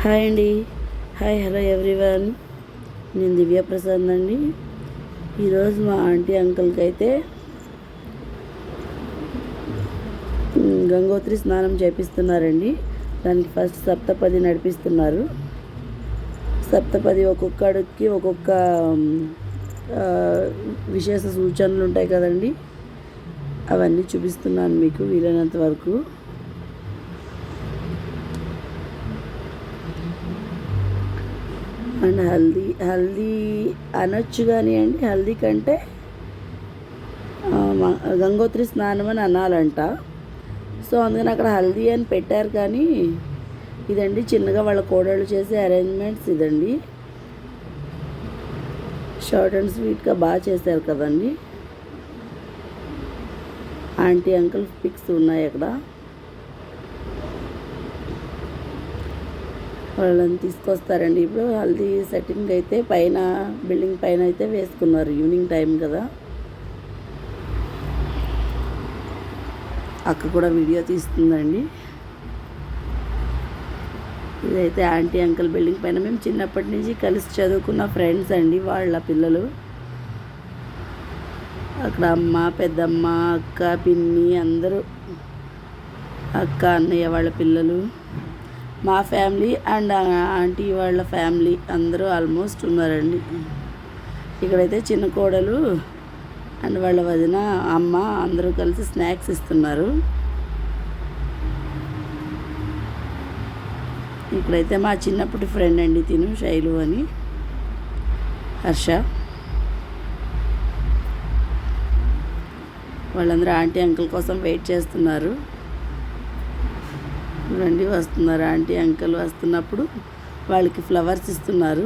Hi అండి. Hi hello everyone. నేను దివ్యప్రసాద్ అండి. ఈరోజు మా ఆంటీ అంకుల్కి అయితే గంగోత్రి స్నానం చేపిస్తున్నారండి. దానికి ఫస్ట్ సప్తపది నడిపిస్తున్నారు. సప్తపది ఒక్కొక్క అడుగుకి ఒక్కొక్క విశేష సూచనలు ఉంటాయి కదండి, అవన్నీ చూపిస్తున్నాను మీకు వీలైనంత వరకు. అండ్ హల్దీ అనొచ్చు కానీ అండి, హల్దీ కంటే గంగోత్రి స్నానం అని అనాలంట. సో అందుకని అక్కడ హల్దీ అని పెట్టారు. కానీ ఇదండి చిన్నగా వాళ్ళ కోడళ్ళు చేసే అరేంజ్మెంట్స్. ఇదండి షార్ట్ అండ్ స్వీట్గా బాగా చేశారు కదండి. ఆంటీ అంకుల్ పిక్స్ ఉన్నాయి అక్కడ. వాళ్ళని తీసుకొస్తారండి. ఇప్పుడు హల్దీ సెట్టింగ్ అయితే పైన బిల్డింగ్ పైన అయితే వేసుకున్నారు. ఈవినింగ్ టైం కదా. అక్క కూడా వీడియో తీస్తుందండి. ఇదైతే ఆంటీ అంకుల్ బిల్డింగ్ పైన మేము చిన్నప్పటి నుంచి కలిసి చదువుకున్న ఫ్రెండ్స్ అండి, వాళ్ళ పిల్లలు. అక్కడ అమ్మ, పెద్దమ్మ, అక్క, పిన్ని అందరూ, అక్క, అన్నయ్య వాళ్ళ పిల్లలు, మా ఫ్యామిలీ అండ్ ఆంటీ వాళ్ళ ఫ్యామిలీ అందరూ ఆల్మోస్ట్ ఉన్నారండి. ఇక్కడైతే చిన్న కోడలు అండ్ వాళ్ళ వదిన, అమ్మ అందరూ కలిసి స్నాక్స్ ఇస్తున్నారు. ఇక్కడైతే మా చిన్నప్పటి ఫ్రెండ్ అండి తిను, శైలు అని, హర్ష. వాళ్ళందరూ ఆంటీ అంకుల్ కోసం వెయిట్ చేస్తున్నారు. రండి, వస్తున్నారు. ఆంటీ అంకుల్ వస్తున్నప్పుడు వాళ్ళకి ఫ్లవర్స్ ఇస్తున్నారు.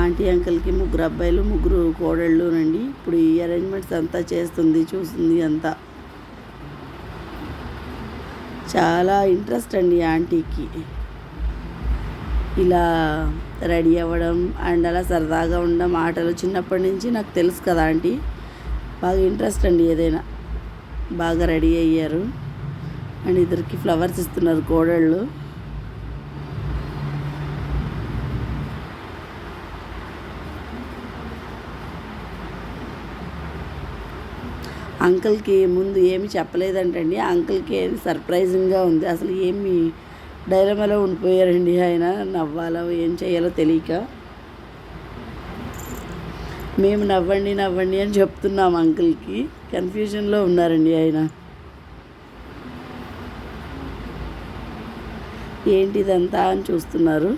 ఆంటీ అంకుల్కి 3 అబ్బాయిలు 3 కోడళ్ళు రండి. ఇప్పుడు ఈ అరేంజ్మెంట్స్ అంతా చేస్తుంది, చూస్తుంది అంతా. చాలా ఇంట్రెస్ట్ అండి ఆంటీకి ఇలా రెడీ అవ్వడం అండ్ అలా సరదాగా ఉండడం, ఆటలు. చిన్నప్పటి నుంచి నాకు తెలుసు కదా ఆంటీ, బాగా ఇంట్రెస్ట్ అండి ఏదైనా. బాగా రెడీ అయ్యారు అండ్ ఇద్దరికి ఫ్లవర్స్ ఇస్తున్నారు కోడళ్ళు. అంకుల్కి ముందు ఏమి చెప్పలేదంటండి. అంకుల్కి సర్ప్రైజింగ్గా ఉంది. అసలు ఏమి డైలమాలో ఉండిపోయారండి ఆయన. నవ్వాలో ఏం చేయాలో తెలియక మేము నవ్వండి నవ్వండి అని చెప్తున్నాం అంకుల్కి. కన్ఫ్యూజన్లో ఉన్నారండి ఆయన. ఏంటిదంతా అని చూస్తున్నారు.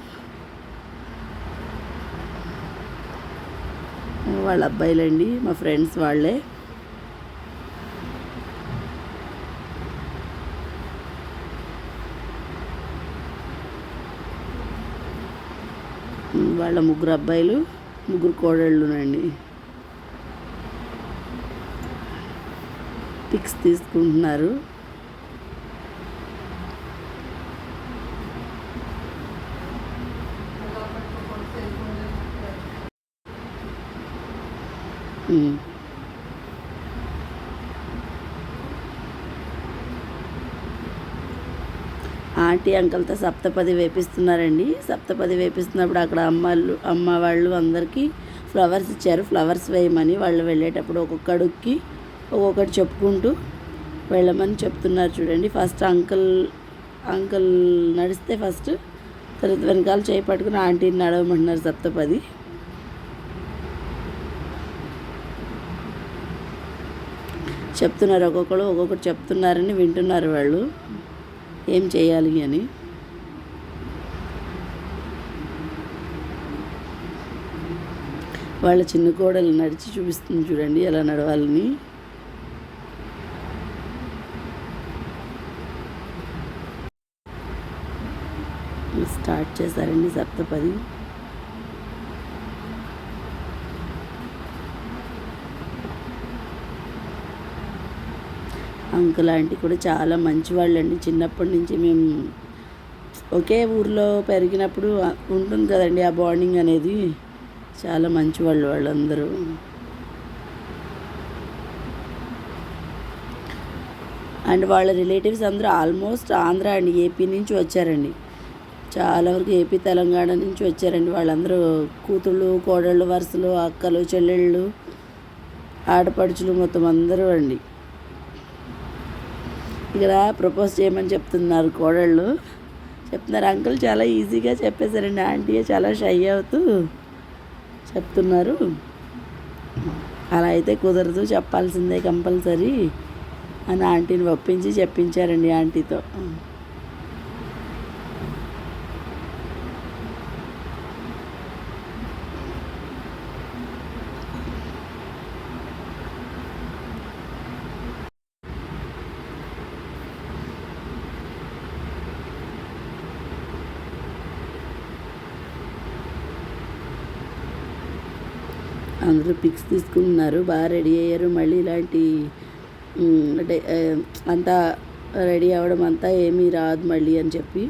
వాళ్ళ అబ్బాయిలండి, మా ఫ్రెండ్స్ వాళ్ళే. వాళ్ళ 3 అబ్బాయిలు 3 కోడళ్ళునండి. పిక్స్ తీసుకుంటున్నారు. ఆంటీ అంకుల్తో సప్తపది వేపిస్తున్నారండి. సప్తపది వేపిస్తున్నప్పుడు అక్కడ అమ్మ వాళ్ళు అందరికీ ఫ్లవర్స్ ఇచ్చారు. ఫ్లవర్స్ వేయమని వాళ్ళు వెళ్ళేటప్పుడు ఒక్కొక్క అడుగుకి ఒక్కొక్కటి చెప్పుకుంటూ వెళ్ళమని చెప్తున్నారు. చూడండి, ఫస్ట్ అంకుల్ నడిస్తే ఫస్ట్, తర్వాత వెనకాల చేయి పట్టుకుని ఆంటీని నడవమంటున్నారు సప్తపది. చెప్తున్నారు, ఒక్కొక్కటి చెప్తున్నారని వింటున్నారు వాళ్ళు ఏం చేయాలి అని. వాళ్ళ చిన్న కోడలు నడిచి చూపిస్తుంది చూడండి ఎలా నడవాలని. స్టార్ట్ చేశారండి సప్తపది. అంకుల్ ఆంటీ కూడా చాలా మంచి వాళ్ళండి. చిన్నప్పటి నుంచి మేము ఒకే ఊర్లో పెరిగినప్పుడు ఉంటుంది కదండి ఆ బాండింగ్ అనేది. చాలా మంచి వాళ్ళందరూ. అండ్ వాళ్ళ రిలేటివ్స్ అందరూ ఆల్మోస్ట్ ఆంధ్ర అండ్ ఏపీ నుంచి వచ్చారండి. చాలా వరకు ఏపీ తెలంగాణ నుంచి వచ్చారండి. వాళ్ళందరూ కూతుళ్ళు కోడళ్ళు వరుసలు అక్కలు చెల్లెళ్ళు ఆడపడుచులు మొత్తం అందరూ అండి. ఇక్కడ ప్రపోజ్ చేయమని చెప్తున్నారు కోడళ్ళు. చెప్తున్నారు అంకుల్ చాలా ఈజీగా చెప్పేశారండి. ఆంటీ చాలా షై అవుతూ చెప్తున్నారు. అలా అయితే కుదరదు, చెప్పాల్సిందే కంపల్సరీ అని ఆంటీని ఒప్పించి చెప్పించారండి ఆంటీతో. అందరూ పిక్స్ తీసుకుంటున్నారు. బాగా రెడీ అయ్యారు. మళ్ళీ ఇలాంటి అంతా రెడీ అవ్వడం అంతా ఏమీ రాదు మళ్ళీ అని చెప్పి.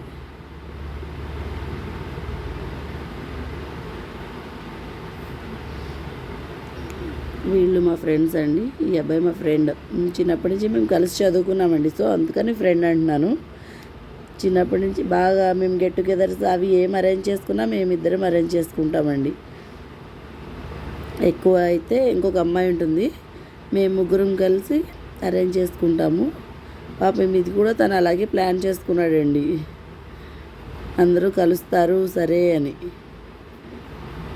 వీళ్ళు మా ఫ్రెండ్స్ అండి. ఈ అబ్బాయి మా ఫ్రెండ్. చిన్నప్పటి నుంచి మేము కలిసి చదువుకున్నామండి. సో అందుకని ఫ్రెండ్ అంటున్నాను. చిన్నప్పటి నుంచి బాగా మేము గెట్ టుగెదర్స్ అవి ఏం అరేంజ్ చేసుకున్నా మేమిద్దరం అరేంజ్ చేసుకుంటామండి. ఎక్కువ అయితే ఇంకొక అమ్మాయి ఉంటుంది, మేము ముగ్గురం కలిసి అరేంజ్ చేసుకుంటాము. పాపం ఇది కూడా తను అలాగే ప్లాన్ చేసుకున్నాడండి. అందరూ కలుస్తారు సరే అని.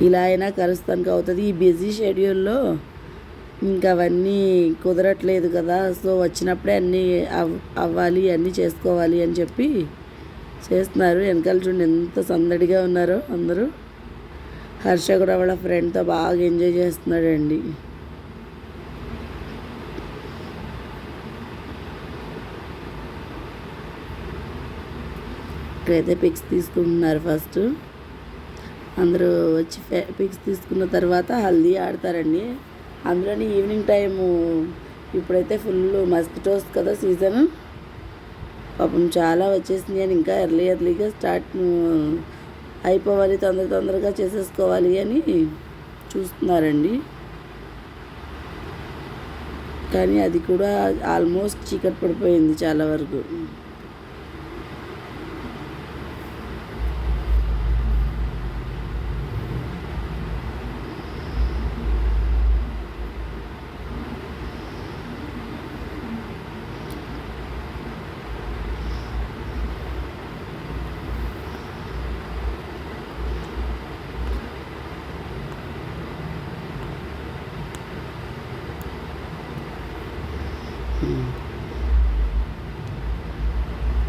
ఇలా అయినా కలుస్తానికి అవుతుంది. ఈ బిజీ షెడ్యూల్లో ఇంకా అవన్నీ కుదరట్లేదు కదా. సో వచ్చినప్పుడే అన్నీ అవ్వాలి, అన్నీ చేసుకోవాలి అని చెప్పి చేస్తున్నారు. వెనకాల చూడండి ఎంత సందడిగా ఉన్నారో అందరూ. హర్ష కూడా వాళ్ళ ఫ్రెండ్తో బాగా ఎంజాయ్ చేస్తున్నాడండి. ఇక్కడైతే పిక్స్ తీసుకుంటున్నారు. ఫస్ట్ అందరూ వచ్చి పిక్స్ తీసుకున్న తర్వాత హల్దీ ఆడతారండి. అందులోని ఈవినింగ్ టైము ఇప్పుడైతే ఫుల్ మస్కిటోస్ కదా సీజన్. పాపం చాలా వచ్చేసింది అని ఇంకా ఎర్లీగా స్టార్ట్ అయిపోవాలి, తొందరగా చేసేసుకోవాలి అని చూస్తున్నారండి. కానీ అది కూడా ఆల్మోస్ట్ చీకటి పడిపోయింది చాలా వరకు.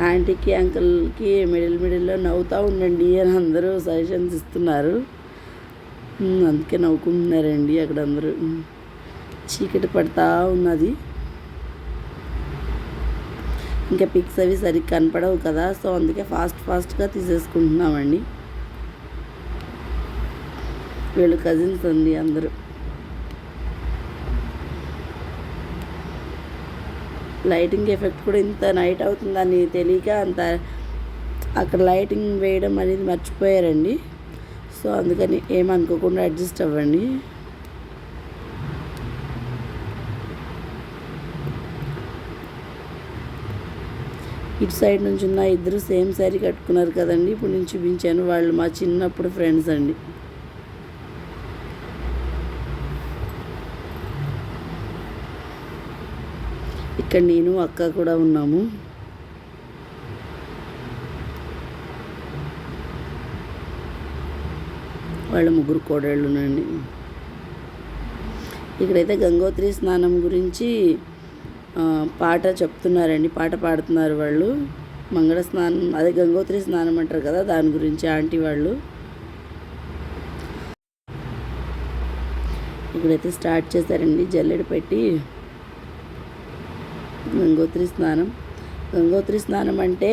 ఆంటీకి అంకుల్కి మిడిల్లో నవ్వుతూ ఉండండి అని అందరూ సజెషన్స్ ఇస్తున్నారు. అందుకే నవ్వుకుంటున్నారండి అక్కడ అందరూ. చీకటి పడతా ఉన్నది. ఇంకా పిక్స్ అవి సరిగ్గా కనపడవు కదా. సో అందుకే ఫాస్ట్గా తీసేసుకుంటున్నామండి. వీళ్ళు కజిన్స్ అండి అందరూ. లైటింగ్ ఎఫెక్ట్ కూడా ఇంత నైట్ అవుతుందని తెలియక అంత అక్కడ లైటింగ్ వేయడం అనేది మర్చిపోయారండి. సో అందుకని ఏమనుకోకుండా అడ్జస్ట్ అవ్వండి. ఇటు సైడ్ నుంచి ఉన్న ఇద్దరు సేమ్ శారీ కట్టుకున్నారు కదండి. ఇప్పుడు నేను చూపించాను. వాళ్ళు మా చిన్నప్పుడు ఫ్రెండ్స్ అండి. ఇక్కడ నేను అక్క కూడా ఉన్నాము. వాళ్ళ ముగ్గురు కోడళ్ళునండి. ఇక్కడైతే గంగోత్రి స్నానం గురించి పాట చెప్తున్నారండి. పాట పాడుతున్నారు వాళ్ళు. మంగళ స్నానం అదే గంగోత్రి స్నానం అంటారు కదా, దాని గురించి ఆంటీ వాళ్ళు. ఇక్కడైతే స్టార్ట్ చేశారండి జల్లెడ పెట్టి గంగోత్రి స్నానం అంటే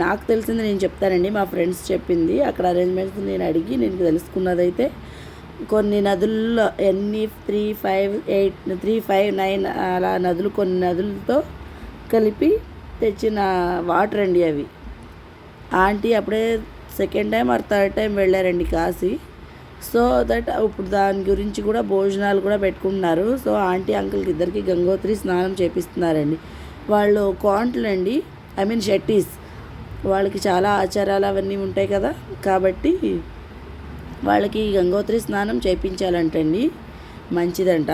నాకు తెలిసింది నేను చెప్తానండి. మా ఫ్రెండ్స్ చెప్పింది. అక్కడ అరేంజ్మెంట్స్ నేను అడిగి నేను తెలుసుకున్నదైతే కొన్ని నదుల్లో 3, 5, 8, 3, 5, 9 అలా నదులు, కొన్ని నదులతో కలిపి తెచ్చిన వాటర్ అండి అవి. ఆంటీ అప్పుడే second time or third time వెళ్ళారండి కాశీ. సో దట్ ఇప్పుడు దాని గురించి కూడా భోజనాలు కూడా పెట్టుకుంటున్నారు. సో ఆంటీ అంకుల్కి ఇద్దరికి గంగోత్రి స్నానం చేపిస్తున్నారండి. వాళ్ళు కాంట్లండి, ఐ మీన్ షెట్టీస్. వాళ్ళకి చాలా ఆచారాలు అవన్నీ ఉంటాయి కదా, కాబట్టి వాళ్ళకి గంగోత్రి స్నానం చేయించాలంటండి, మంచిదంట.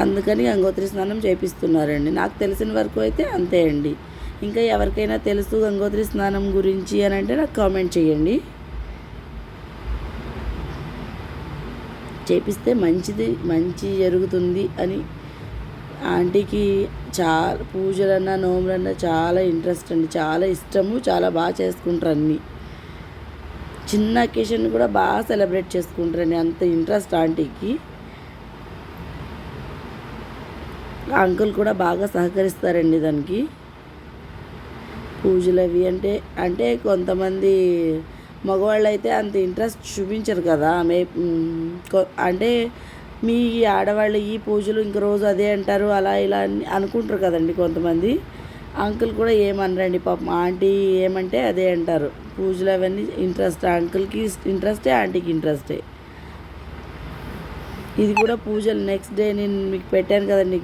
అందుకని గంగోత్రి స్నానం చేపిస్తున్నారండి. నాకు తెలిసిన వరకు అయితే అంతే అండి. ఇంకా ఎవరికైనా తెలుసు గంగోత్రి స్నానం గురించి అని అంటే నాకు కామెంట్ చేయండి. చేపిస్తే మంచి జరుగుతుంది అని. ఆంటీకి చాలా పూజలన్నా నోములన్నా చాలా ఇంట్రెస్ట్ అండి, చాలా ఇష్టము, చాలా బాగా చేసుకుంటారు అన్నీ. చిన్న అకేషన్ కూడా బాగా సెలబ్రేట్ చేసుకుంటారండి, అంత ఇంట్రెస్ట్ ఆంటీకి. అంకుల్ కూడా బాగా సహకరిస్తారండి దానికి. పూజలు అవి అంటే కొంతమంది మగవాళ్ళు అయితే అంత ఇంట్రెస్ట్ చూపించరు కదా. అంటే మీ ఆడవాళ్ళు ఈ పూజలు ఇంక రోజు అదే అంటారు, అలా ఇలా అని అనుకుంటారు కదండి కొంతమంది. అంకుల్ కూడా ఏమనరండి పాపం, ఆంటీ ఏమంటే అదే అంటారు. పూజలు అవన్నీ ఇంట్రెస్ట్, అంకుల్కి ఇంట్రెస్టే, ఆంటీకి ఇంట్రెస్టే. ఇది కూడా పూజలు నెక్స్ట్ డే నేను మీకు పెట్టాను కదండి,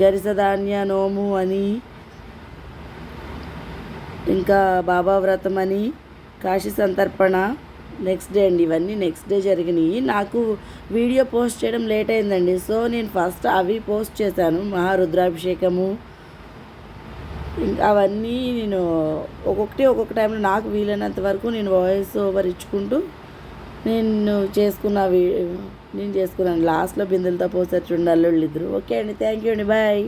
గరిసధాన్య నోము అని, ఇంకా బాబా వ్రతం అని, కాశీ సంతర్పణ నెక్స్ట్ డే అండి. ఇవన్నీ నెక్స్ట్ డే జరిగినాయి. నాకు వీడియో పోస్ట్ చేయడం లేట్ అయిందండి, సో నేను ఫస్ట్ అవి పోస్ట్ చేశాను, మహారుద్రాభిషేకము. ఇంకా అవన్నీ నేను ఒక్కొక్క టైంలో నాకు వీలైనంత వరకు నేను వాయిస్ ఓవర్ ఇచ్చుకుంటూ నేను చేసుకున్నాను. లాస్ట్లో బిందెలతో పోసారు చూడండి అల్లుళ్ళు ఇద్దరు. ఓకే అండి, థ్యాంక్ యూ అండి, బాయ్.